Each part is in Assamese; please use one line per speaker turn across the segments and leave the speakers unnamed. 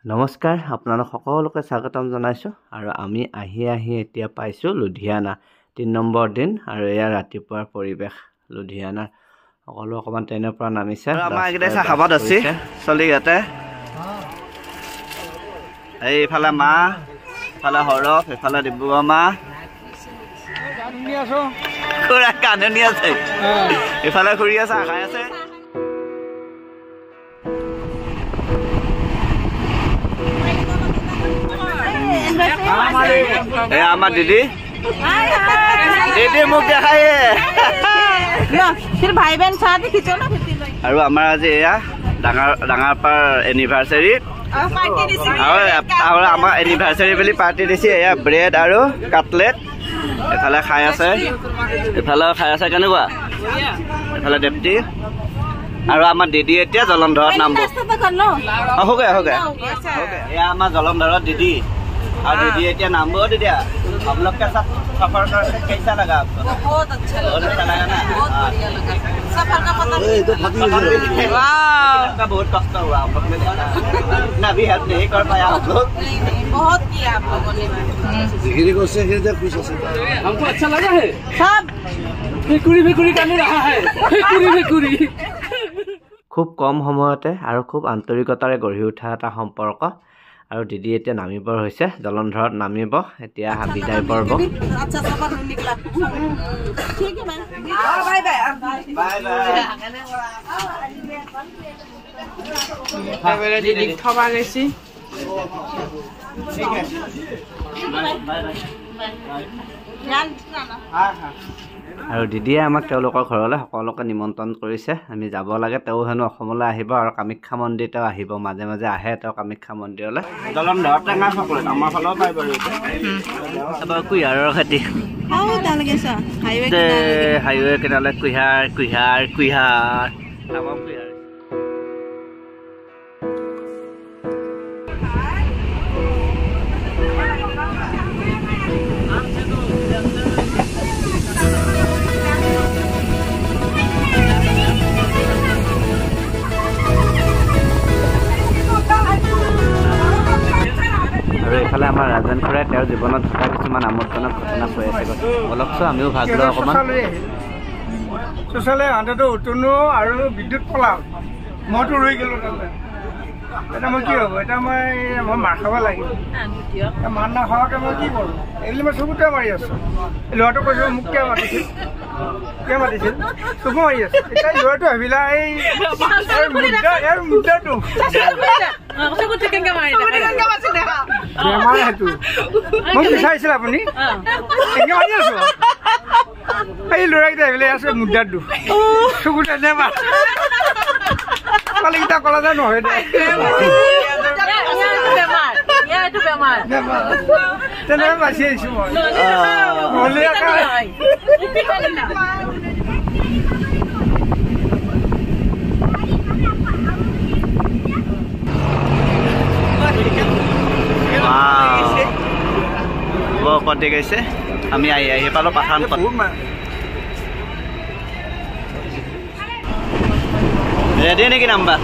নমস্কাৰ আপোনালোক সকলোকে স্বাগতম জনাইছোঁ আৰু আমি আহি এতিয়া পাইছোঁ লুধিয়ানা 3 নম্বৰ দিন আৰু এয়া ৰাতিপুৱাৰ পৰিৱেশ লুধিয়ানাৰ সকলো অকমান ট্ৰেইনৰ পৰা নামিছে আৰু আমাৰ এইকেইটা হাবাত আছে চলি ইয়াতে এইফালে মা ফালে হৰফ এফালে ডিব্ৰুগড় মা কানুনি আছো খুৰা কানুনি আছে এফালে খুৰি আছে আখাই আছে আমার दीदी दीदी मुख देखाए
फिर भाई बहन साथ खींचो ना
और हमारा आज या डांगार पर एनिवर्सरी और हमारा एनिवर्सरी वाली पार्टी दिसी या ब्रेड और काटलेट এফালে খাই আছে কেনেকুৱা এফালে দেপ্তি আৰু আমাৰ দিদি এতিয়া জলন্ধৰত নামব हो गया ये हमारा जलंधर दीदी और दीदी এতিয়া नाम हो दीदी हम लोग के साथ सफर करके कैसा लगा आपको
बहुत अच्छा
लगा ना
बहुत बढ़िया लगा सफर का पता
वाह बहुत कष्ट हुआ आप लोग ने ना भी हेल्प नहीं कर पाया आप लोग
नहीं बहुत किया आप लोगों ने
जिगरी को से हृदय खुश है
हमको अच्छा लगा है
सब
फेकुरी करने रहा है फेकुरी
খুব কম সময়তে আৰু খুব আন্তৰিকতাৰে গঢ়ি উঠা এটা সম্পৰ্ক আৰু দিদি এতিয়া নামিবৰ হৈছে জলন্ধৰত নামিব এতিয়া বিদায় পৰ্ব
अच्छा सफर निकला ठीक है मैम बाय बाय
दीदी खबा लेसी
ठीक है
ध्यान रखना
हां আৰু দিদিয়ে আমাক তেওঁলোকৰ ঘৰলৈ সকলোকে নিমন্ত্ৰণ কৰিছে আমি যাব লাগে তেওঁ হেনো অসমলৈ আহিব আৰু কামাখ্যা মন্দিৰতেও আহিব মাজে মাজে আহে তেওঁ কামাখ্যা মন্দিৰলৈ জলন্ধৰত টেঙা সকলো আমাৰ ফালেও পাই বাৰু এবাৰ কুঁহিয়াৰৰ খেতি হাইৱে কিনালে কুঁহিয়াৰ তামাম কুঁহিয়াৰ আৰু এফালে আমাৰ ৰাজন খুৰাই তেওঁৰ জীৱনত ঘটা কিছুমান আমোদজনক ঘটনা কৈ আছে অলপছো আমিও ভাগ লওঁ অকণমান
চোচালে হাততো উতনো আৰু বিদ্যুৎ পলাল মইতো ৰৈ গ'লো তাতে এটা মই কি হ'ব এটা মই মাৰ খাব লাগিব মাৰ নাখাওঁতে মই কি কৰোঁ এইলি মই চকুতে মাৰি আছোঁ ল'ৰাটো কৈছোঁ মোক কিয় মাতিছিল চকু মাৰি আছোঁ এতিয়া ল'ৰাটো ভাবিলা এই মুদ্ৰাটো বেমাৰ সেইটো মোক বিচাৰিছিল আপুনি এনেকৈ মাৰি আছোঁ এই ল'ৰাকেইটা ভাবিলে আছে মুদ্ৰাটো চকুতে নেমাৰ কালিকেইটা কলা যায় নহয় দে তেনেকৈ বাচি আহিছোঁ মই
কটি গৈছে আমি আহি পালোঁ পাঠানকোট ৰেডি নেকি নাম্বাৰ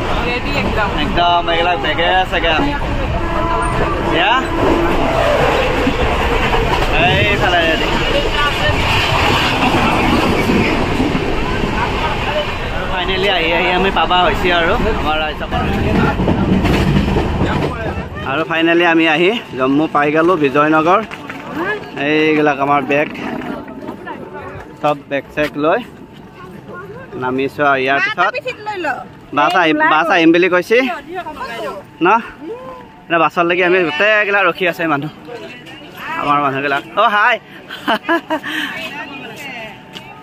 একদম এইবিলাক বেগে চাগে আমি এইফালে ৰেডি ফাইনেলি আহি আমি পাবা হৈছে আৰু আমাৰ আৰু ফাইনেলি আমি আহি জম্মু পাই গ'লোঁ বিজয়নগৰ এইবিলাক আমাৰ বেগ চব বেগ চেগ লৈ নামিছোঁ আৰু ইয়াৰ পিছত বাছ আহিম বুলি কৈছে ন বাছলৈকে আমি গোটেইগিলা ৰখি আছে মানুহ আমাৰ মানুহবিলাক অ' হাই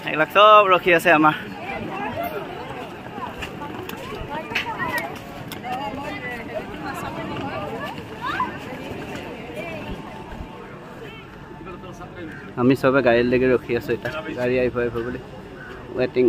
এইবিলাক চব ৰখি আছে আমাৰ আমি চবে গাড়ীলৈকে ৰখি আছোঁ এতিয়া গাড়ী আহিব বুলি ৱেটিং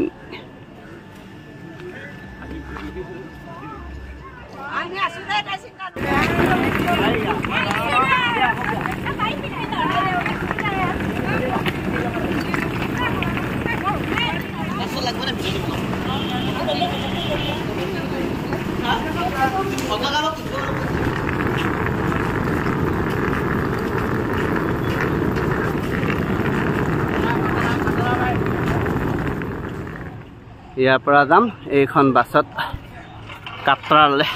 ইয়াৰ পৰা যাম এইখন বাছত কাটৰালৈ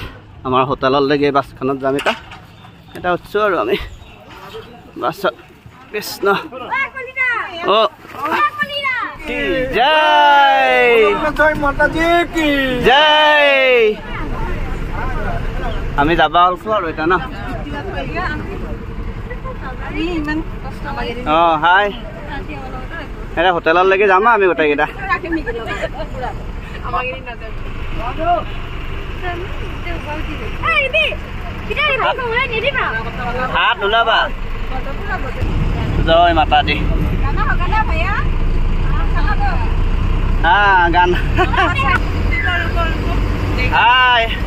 আমাৰ হোটেললৈকে এই বাছখনত যাম এটা উঠছোঁ আৰু আমি বাছত কৃষ্ণ অ জয় জয় আমি যাবা ওলছো আৰু এটা ন অঁ হাই এটা হোটেললৈকে যাম আমি গোটেইকেইটা হাত ওলাবা জয় মাতা দি গান হাই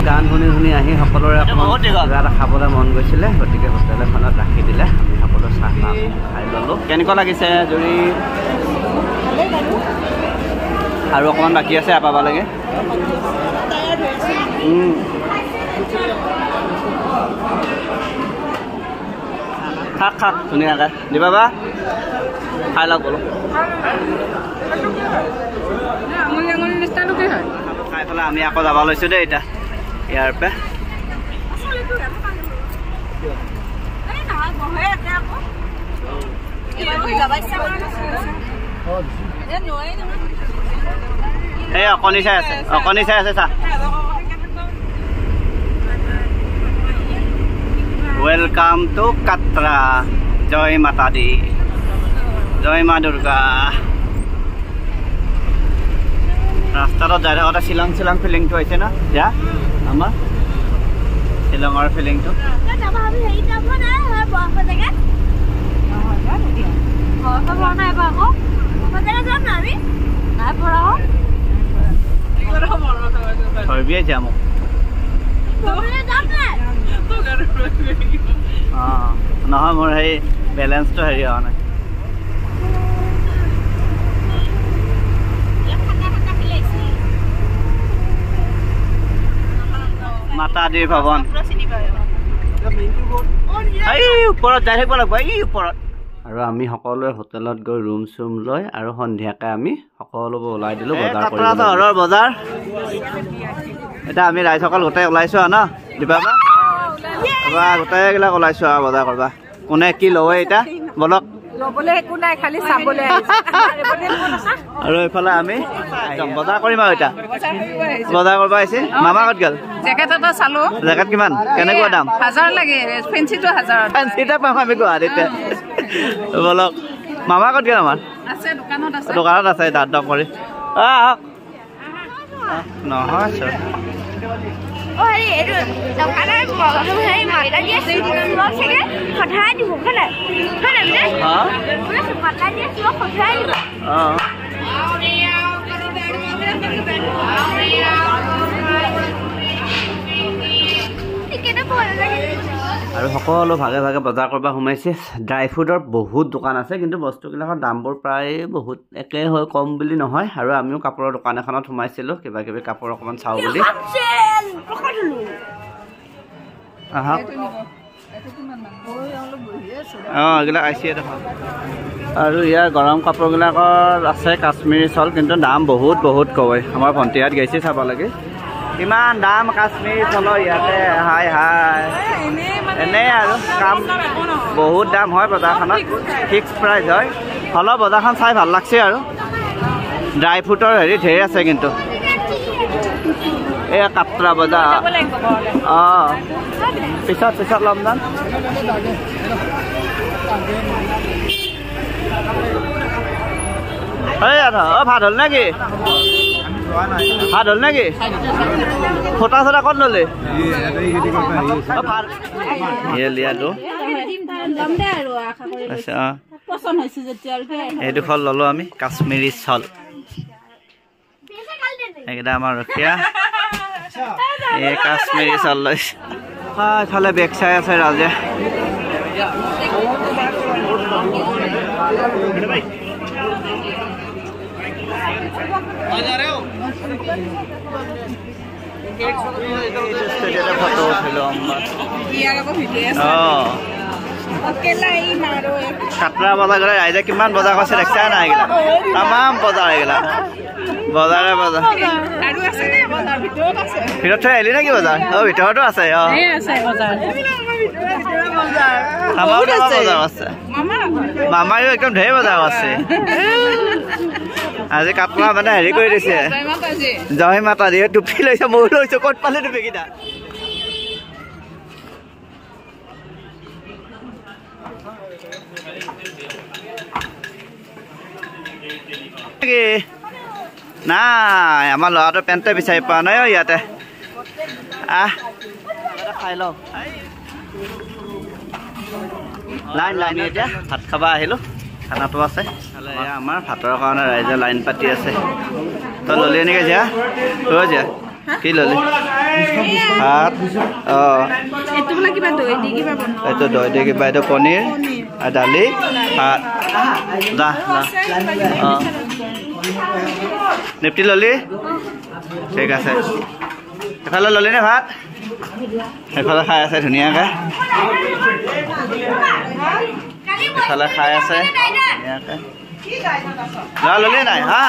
গান শুনি শুনি আহি সকলোৰে কিবা এটা খাবলৈ মন গৈছিলে গতিকে হোটেল এখনত ৰাখি দিলে আমি সকলো চাহ খাই ল'লোঁ কেনেকুৱা লাগিছে জুৰি আৰু অকণমান বাকী আছে পাব লাগে খাক খাক ধুনীয়াকৈ দিবা বা খাই লওক বোলো খাই পেলাই আমি আকৌ যাব লৈছোঁ দেই এতিয়া ইয়াৰ পৰা এই অকণি চাই আছে চা ওয়েলকাম টু কাটৰা জয় মাতা দি জয় মা দুৰ্গা ৰাস্তাটো যাই থাকোঁতে শ্বিলং ফিলিংটো আহিছে ন যা আমাৰ শ্বিলঙৰ ফিলিংটো ধৰিবিয়ে যাম অঁ নহয় মোৰ সেই বেলেঞ্চটো হেৰি হোৱা নাই মাতা দি ভৱন এই ওপৰত যাই থাকিব লাগিব এই ওপৰত আৰু আমি সকলোৱে হোটেলত গৈ ৰুম চুম লৈ আৰু সন্ধিয়াকৈ আমি সকলোবোৰ ওলাই দিলোঁ বজাৰ কৰি চহৰৰ বজাৰ এতিয়া আমি ৰাইজসকল গোটেই ওলাইছোঁ আৰু ন দিবা বা গোটেইবিলাক ওলাইছোঁ আৰু বজাৰ কৰবা কোনে কি লয় এতিয়া বলক আৰু এইফালে আমি বজাৰ কৰিম আৰু এতিয়া বজাৰ কৰিব আহিছে মামা ক'ত গ'ল
জেকেট এটা চালো
জেকেট কিমান কেনেকুৱা দাম
1000 লাগে ফেন্সিটো 1000
ফেন্সিটা পাম আমি গুৱাহাটীতে বলক মামা ক'ত গ'ল আমাৰ
আছে
দোকানত আছে দাঁত দম কৰি নহয় sir
Ôi, đâu phải nói một hay mà đã giết nó sẽ phần hai đi một cái này đấy nó sẽ phần hai giết nó phần hai
আৰু সকলো ভাগে ভাগে বজাৰ কৰিব সোমাইছে ড্ৰাই ফ্ৰুটৰ বহুত দোকান আছে কিন্তু বস্তুবিলাকৰ দামবোৰ প্ৰায় বহুত একে হয় কম বুলি নহয় আৰু আমিও কাপোৰৰ দোকান এখনত সোমাইছিলোঁ কিবা কিবি কাপোৰ অকণমান চাওঁ বুলি অঁ এইবিলাক আহিছে দেখোন আৰু ইয়াৰ গৰম কাপোৰবিলাকৰ আছে কাশ্মীৰী চল কিন্তু দাম বহুত বহুত কয় আমাৰ ভণ্টিহঁত গৈছে চাব লাগে কিমান দাম কাশ্মীৰী চলৰ ইয়াতে হাই হাই এনেই আৰু কাম বহুত দাম হয় বজাৰখনত ফিক্স প্ৰাইচ হয় হ'লেও বজাৰখন চাই ভাল লাগছে আৰু ড্ৰাই ফ্ৰুটৰ হেৰি ঢেৰ আছে কিন্তু এয়া কাটৰা বজাৰ অঁ পিছত ল'ম যাম ভাত হ'ল নেকি ফটা চটা ক'ত ল'লে লিয়াটো এইডোখৰ ল'লোঁ আমি কাশ্মীৰী চল এইকেইটা আমাৰ ৰখীয়া এই কাশ্মীৰী চল লৈছে ইফালে বেগ চাই আছে ৰাজে ফটো উঠিলো কাটৰা বজাৰ গ'লে ৰাইজে কিমান বজাৰ কৰিছে দেখিছা নাই এইগিলা তামাম বজাৰ এইগিলা বজাৰে বজাৰ ভিতৰত থৈ আহিলি নেকি বজাৰ ভিতৰতো আছে বজাৰ আছে মামাৰো একদম ঢেৰ বজাৰ আছে আজি কাটৰা মানে হেৰি কৰি দিছে জয় মাতা দি টুপি লৈছে ময়ো লৈছো ক'ত পালে টুপি কেইটা নাই আমাৰ ল'ৰাটোৰ পেণ্টে বিচাৰি পোৱা নাই ইয়াতে খাই লওঁ লাইন এতিয়া ভাত খাব আহিলোঁ খানাটো আছে আমাৰ ভাতৰ কাৰণে ৰাইজে লাইন পাতি আছে তই ল'লি নেকি যা তই যা কি ল'লি ভাত এইটো দৈ দি কিবা এইটো পনীৰ আৰু দালি ভাত যা অঁ নিপ্তি ল'লি ঠিক আছে এইফালে ল'লি নে ভাত সেইফালে খাই আছে ধুনীয়াকৈ এইফালে খাই আছে ধুনীয়াকৈ ল'ৰা ল'লি নাই হা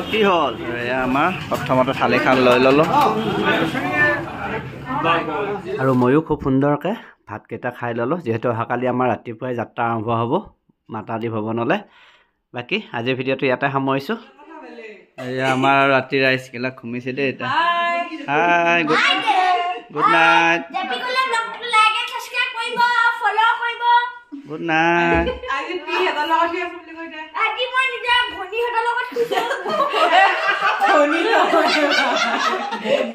কি হ'ল এয়া আমাৰ প্ৰথমতে থালিখন লৈ ল'লোঁ আৰু ময়ো খুব সুন্দৰকৈ ভাতকেইটা খাই ল'লোঁ যিহেতু অহাকালি আমাৰ ৰাতিপুৱাই যাত্ৰা আৰম্ভ হ'ব মাতাদি ভৱনলৈ বাকী আজিৰ ভিডিঅ'টো ইয়াতে সামৰিছোঁ এয়া আমাৰ ৰাতি ৰাইজবিলাক ঘুমিছে দেই এতিয়া hi good night good night